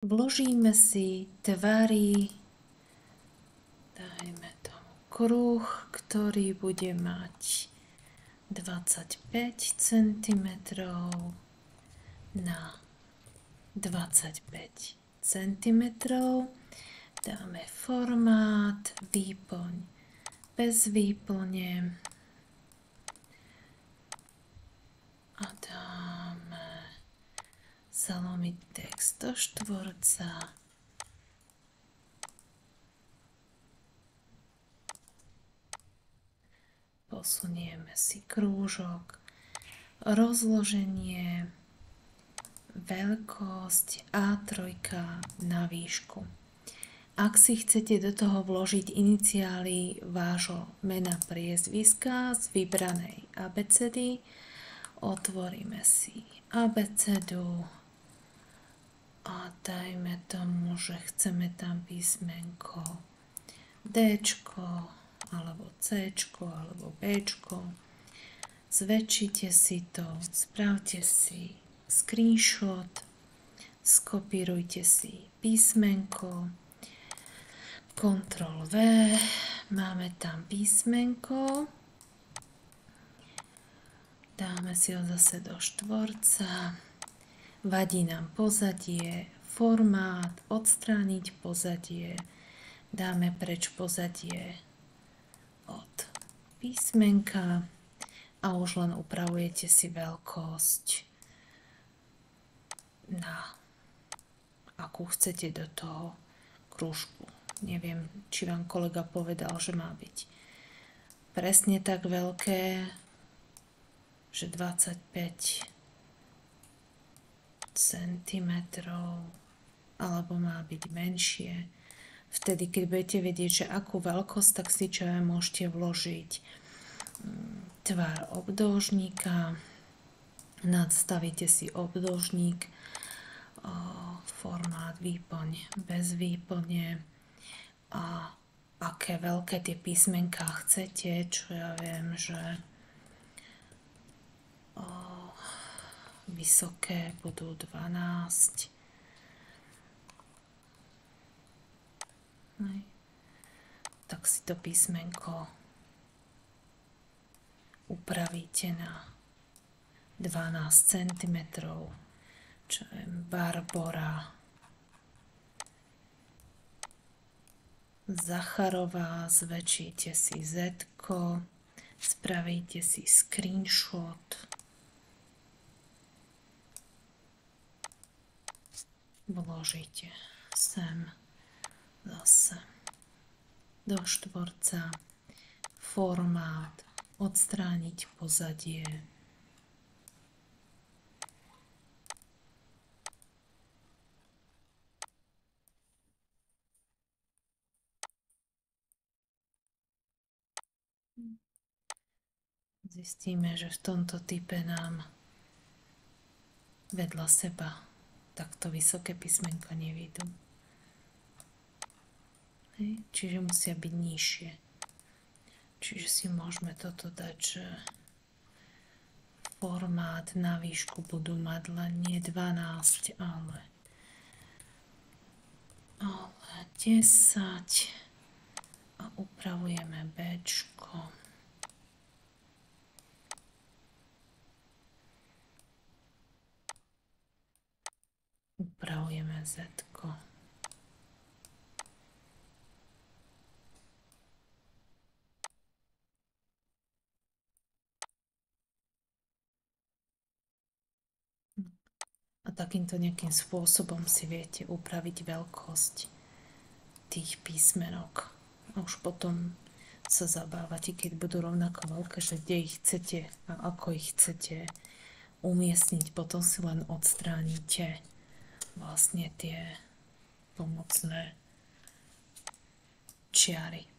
Vložíme si tvary, dajme tomu kruh, ktorý bude mať 25 cm na 25 cm. Dáme formát, výplň bez výplne a dáme zalomiť text do štvorca. Posunieme si krúžok, rozloženie, veľkosť A3 na výšku. Ak si chcete do toho vložiť iniciály vášho mena priezviska z vybranej abecedy, otvoríme si abecedu a dajme tomu, že chceme tam písmenko Dčko, alebo Cčko, alebo Bčko. Zväčšite si to, spravte si screenshot, skopírujte si písmenko, Ctrl V, máme tam písmenko, dáme si ho zase do štvorca, vadí nám pozadie, formát, odstrániť pozadie, dáme preč pozadie od písmenka a už len upravujete si veľkosť, na akú chcete do toho krúžku. Neviem, či vám kolega povedal, že má byť presne tak veľké, že 25 cm, alebo má byť menšie. Vtedy, keď budete vedieť, že akú veľkosť, tak si čo môžete vložiť tvar obdĺžnika, nadstavíte si obdĺžnik, formát, výplň bez výplne a aké veľké tie písmenká chcete, čo ja viem, že vysoké budú 12. Tak si to písmenko upravíte na 12 cm, čo je Barbora Zacharová, zväčšíte si Z-ko, spravíte si screenshot, vložíte sem zase do štvorca, formát, odstrániť pozadie, zistíme, že v tomto type nám vedľa seba takto vysoké písmenka nevyjdú. Čiže musia byť nižšie. Čiže si môžeme toto dať, že formát na výšku budú mať len nie 12, ale 10 a upravujeme Bčko. Upravujeme Z-ko. A takýmto nejakým spôsobom si viete upraviť veľkosť tých písmenok. A už potom sa zabávate, keď budú rovnako veľké, že kde ich chcete a ako ich chcete umiestniť. Potom si len odstránite vlastne tie pomocné čiary.